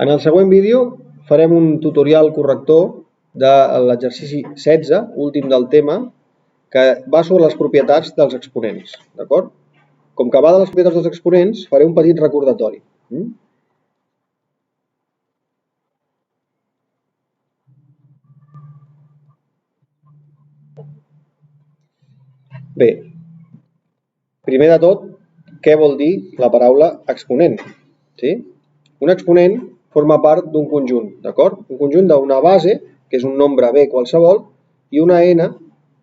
En el següent vídeo farem un tutorial corrector de l'exercici 16, últim del tema, que va sobre les propietats dels exponents. D'acord? Com que va de les propietats dels exponents, faré un petit recordatori. Bé, primer de tot, què vol dir la paraula exponent? Sí? Un exponent forma part d'un conjunt, d'acord? Un conjunt d'una base, que és un nombre b qualsevol, i una n,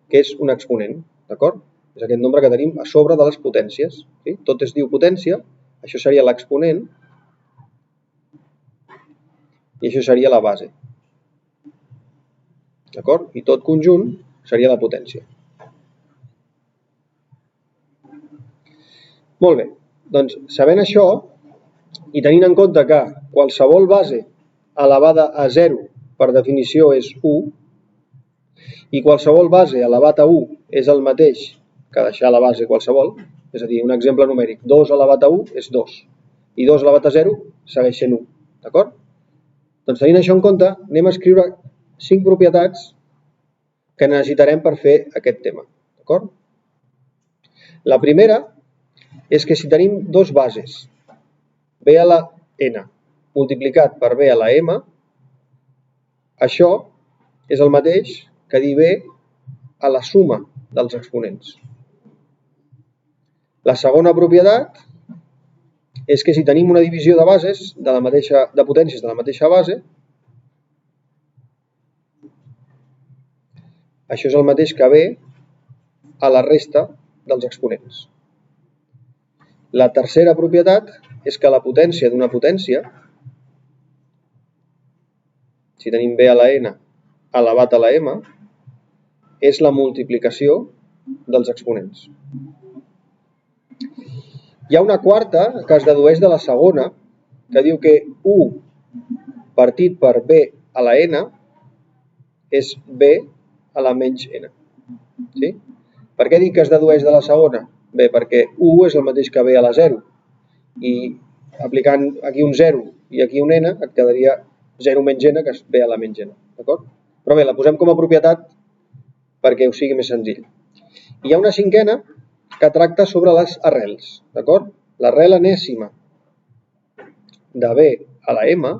que és un exponent, d'acord? És aquest nombre que tenim a sobre de les potències. Sí? Tot es diu potència, això seria l'exponent, i això seria la base. D'acord? I tot conjunt seria la potència. Molt bé, doncs sabent això i tenint en compte que qualsevol base elevada a 0 per definició és 1 i qualsevol base elevat a 1 és el mateix que deixar la base qualsevol, és a dir, un exemple numèric, 2 elevat a 1 és 2 i 2 elevat a 0 segueix sent 1, d'acord? Doncs tenint això en compte anem a escriure 5 propietats que necessitarem per fer aquest tema, d'acord? La primera és que si tenim dos bases, b a la n multiplicat per b a la m, això és el mateix que dir b a la suma dels exponents. La segona propietat és que si tenim una divisió de bases, de potències de la mateixa base, això és el mateix que b a la resta dels exponents. La tercera propietat és que la potència d'una potència, si tenim b a la n elevat a la m, és la multiplicació dels exponents. Hi ha una quarta que es dedueix de la segona, que diu que 1 partit per b a la n és b a la menys n. Sí? Per què dic que es dedueix de la segona? Bé, perquè 1 és el mateix que b a la 0 i aplicant aquí un 0 i aquí un n et quedaria 0 menys n, que és b a la menys n. D'acord? Però bé, la posem com a propietat perquè us sigui més senzill. Hi ha una cinquena que tracta sobre les arrels. D'acord? L'arrel enèsima de b a la m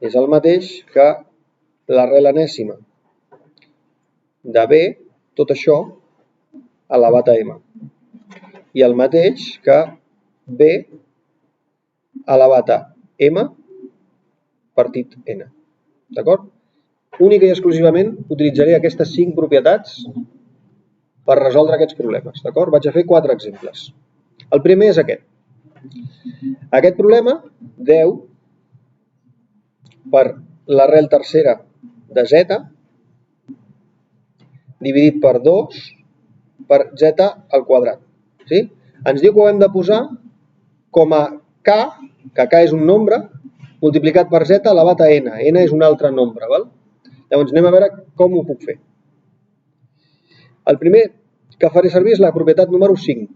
és el mateix que l'arrel enèsima de b, tot això, elevat a m. I el mateix que b elevat a m partit n. D'acord? Única i exclusivament utilitzaré aquestes 5 propietats per resoldre aquests problemes. D'acord? Vaig a fer 4 exemples. El primer és aquest. Aquest problema, 10 per l'arrel tercera de z dividit per 2 per z al quadrat. Sí? Ens diu que ho hem de posar com a k, que k és un nombre, multiplicat per z elevat a n. N és un altre nombre. Val? Llavors anem a veure com ho puc fer. El primer que faré servir és la propietat número 5.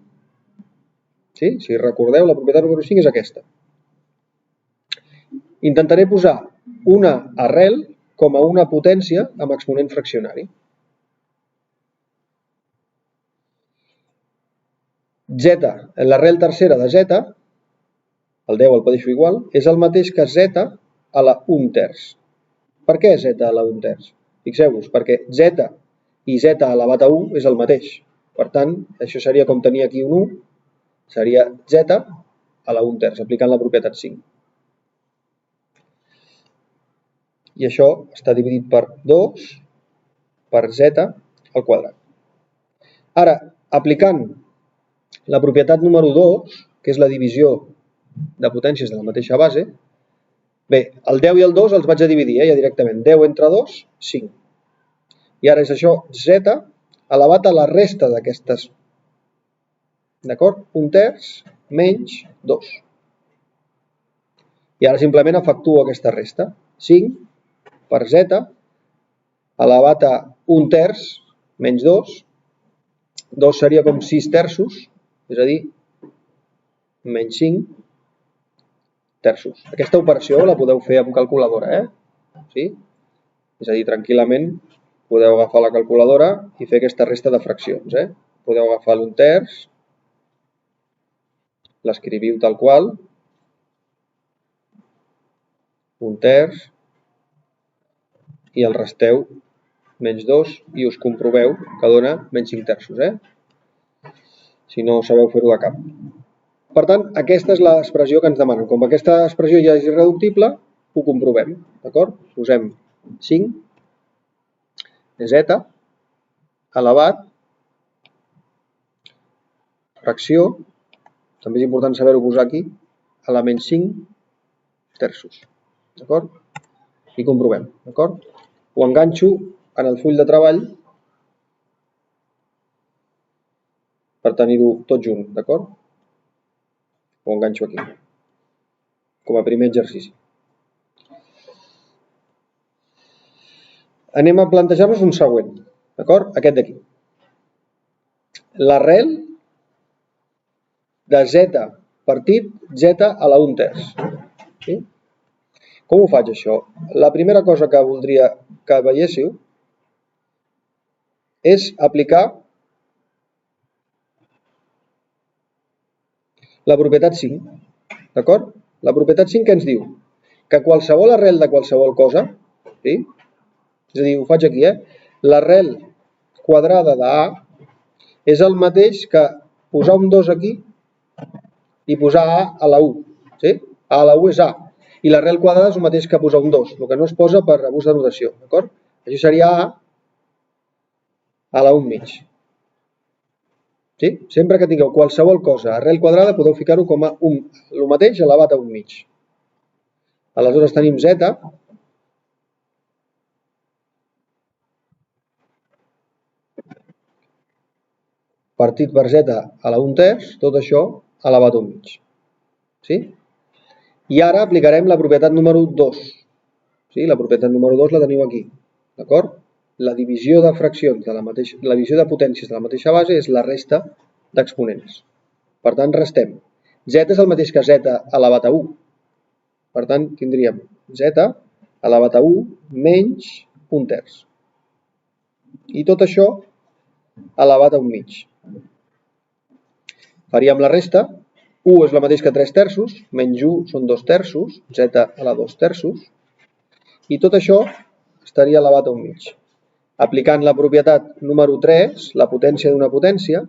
Sí? Si recordeu, la propietat número 5 és aquesta. Intentaré posar una arrel com a una potència amb exponent fraccionari. Z, l'arrel tercera de z, el 10 el deixo igual, és el mateix que z a la 1/3. Per què z a la 1/3? Fixeu-vos, perquè z i z elevat a 1 és el mateix. Per tant, això seria com tenir aquí un 1, seria z a la 1/3, aplicant la propietat 5. I això està dividit per 2 per z al quadrat. Ara, aplicant la propietat número 2, que és la divisió de potències de la mateixa base, bé, el 10 i el 2 els vaig a dividir, ja directament. 10 entre 2, 5. I ara és això, z elevat a la resta d'aquestes. D'acord? 1/3 menys 2. I ara simplement efectuo aquesta resta. 5 per z elevat a 1/3 menys 2. 2 seria com 6 terços, és a dir, menys 5, terços. Aquesta operació la podeu fer amb calculadora, Sí? És a dir, tranquil·lament podeu agafar la calculadora i fer aquesta resta de fraccions, Podeu agafar l'1 terç, l'escriviu tal qual, 1 terç, i el resteu menys 2 i us comproveu que dona menys 5 terços, Si no sabeu fer-ho de cap. Per tant, aquesta és l'expressió que ens demanen. Com aquesta expressió ja és irreductible, ho comprovem, d'acord? Posem 5 z elevat, fracció, també és important saber-ho posar aquí, a la menys 5 terços, d'acord? I comprovem, d'acord? Ho enganxo en el full de treball per tenir-ho tot junt, d'acord? Ho enganxo aquí, com a primer exercici. Anem a plantejar-nos un següent, d'acord? Aquest d'aquí. L'arrel de z partit z a la 1 terç. Sí? Com ho faig, això? La primera cosa que voldria que veiéssiu és aplicar la propietat 5, d'acord? La propietat 5 què ens diu? Que qualsevol arrel de qualsevol cosa, sí? És a dir, ho faig aquí, l'arrel quadrada de A és el mateix que posar un 2 aquí i posar A a la 1, sí? A a la 1 és A, i l'arrel quadrada és el mateix que posar un 2, el que no es posa per abús de notació, d'acord? Això seria A la 1 mig. Sí? Sempre que tingueu qualsevol cosa arrel quadrada podeu ficar-ho com a el mateix elevat a 1 mig. Aleshores tenim z partit per z a la 1 terç, tot això elevat a 1 mig. Sí? I ara aplicarem la propietat número 2. Sí? La propietat número 2 la teniu aquí. D'acord? La divisió de fraccions, la divisió de potències de la mateixa base és la resta d'exponents. Per tant, restem. Z és el mateix que z elevat a 1. Per tant, tindríem z elevat a 1 menys 1 terç. I tot això elevat a 1 mig. Faríem la resta. 1 és el mateix que 3 terços, menys 1 són 2 terços, z a la 2 terços. I tot això estaria elevat a 1 mig. Aplicant la propietat número 3, la potència d'una potència,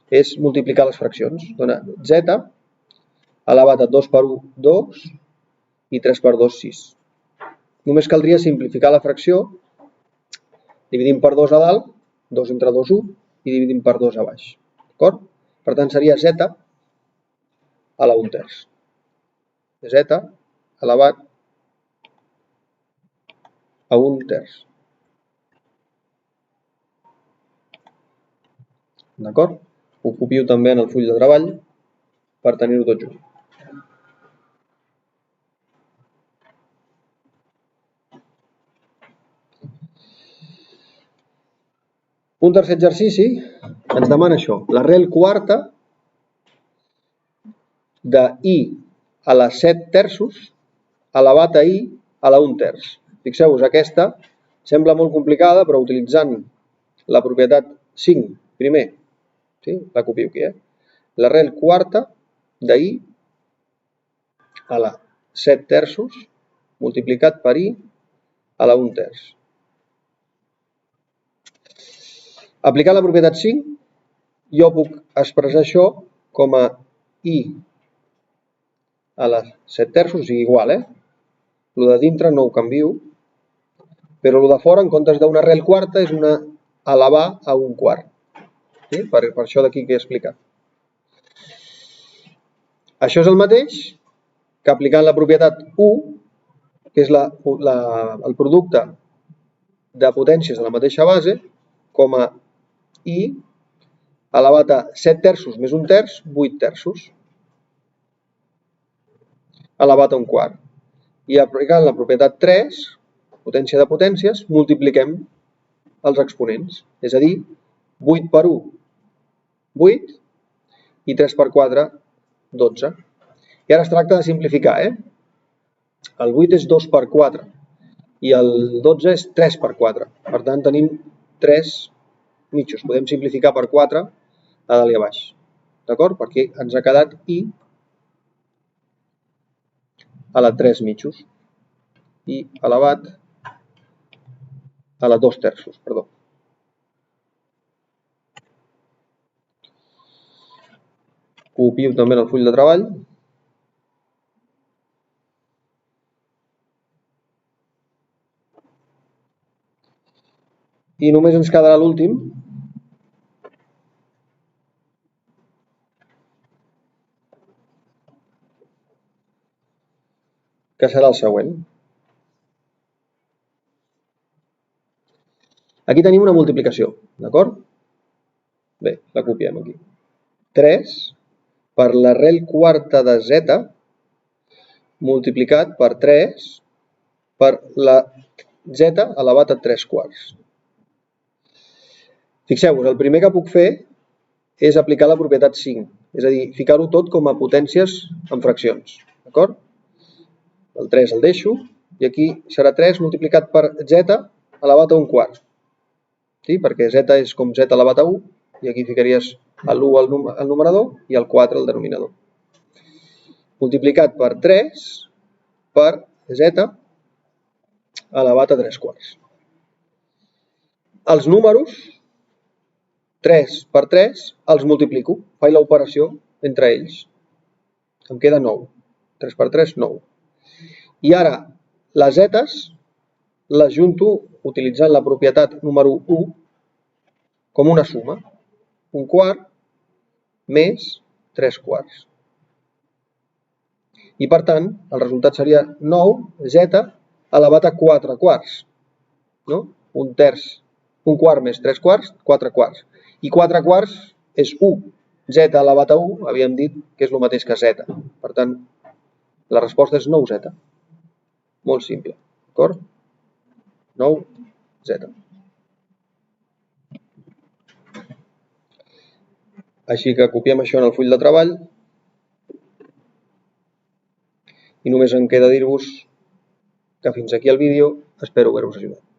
és multiplicar les fraccions. Dona z elevat a 2 per 1, 2, i 3 per 2, 6. Només caldria simplificar la fracció, dividim per 2 a dalt, 2 entre 2, 1, i dividim per 2 a baix. D'acord? Per tant, seria z a la 1 terç. Z elevat a 1 terç. D'acord? Ho copio també en el full de treball per tenir-ho tot junt. Un tercer exercici ens demana això, l'arrel quarta de i a la 7 terços elevat a i a la 1 terç. Fixeu-vos, aquesta sembla molt complicada, però utilitzant la propietat 5 primer, sí? La copio aquí, l'arrel quarta de i a la 7 terços multiplicat per i a la 1 terç. Aplicant la propietat 5, jo puc expressar això com a i a la 7 terços, o sigui, igual, Lo de dintre no ho canvio, però lo de fora, en comptes d'una arrel quarta, és una elevar a 1 quart. Sí? Per això d'aquí que he explicat. Això és el mateix que aplicant la propietat 1, que és el producte de potències de la mateixa base, com a i elevat a 7 terços més 1 terç, 8 terços, elevat a 1 quart. I aplicant la propietat 3, potència de potències, multipliquem els exponents. És a dir, 8 per 1, 8, i 3 per 4, 12. I ara es tracta de simplificar, El 8 és 2 per 4 i el 12 és 3 per 4. Per tant, tenim 3 mitjos. Podem simplificar per 4 a dalt i a baix. D'acord? Perquè ens ha quedat I a la 3 mitjos. I elevat a la 2 terços, perdó. Copio també en el full de treball. I només ens quedarà l'últim, que serà el següent. Aquí tenim una multiplicació, d'acord? Bé, la copiem aquí. 3 per l'arrel quarta de z multiplicat per 3 per la z elevat a 3 quarts. Fixeu-vos, el primer que puc fer és aplicar la propietat 5, és a dir, ficar-ho tot com a potències en fraccions, d'acord? El 3 el deixo, i aquí serà 3 multiplicat per z elevat a 1 quart, sí? Perquè z és com z elevat a 1, i aquí ficaries l'1 al numerador i el 4 al denominador. Multiplicat per 3 per z elevat a 3 quarts. Els números 3 per 3 els multiplico, faig l'operació entre ells. Em queda 9. 3 per 3, 9. I ara, les zetes les junto utilitzant la propietat número 1 com una suma. 1 quart més 3 quarts. I per tant, el resultat seria 9z elevat a 4 quarts. No? 1 terç, 1 quart més 3 quarts, 4 quarts. I 4 quarts és 1. Z elevat a 1, havíem dit que és el mateix que z. Per tant, la resposta és 9z. Molt simple, d'acord? 9z. Així que copiem això en el full de treball. I només em queda dir-vos que fins aquí el vídeo. Espero haver-vos ajudat.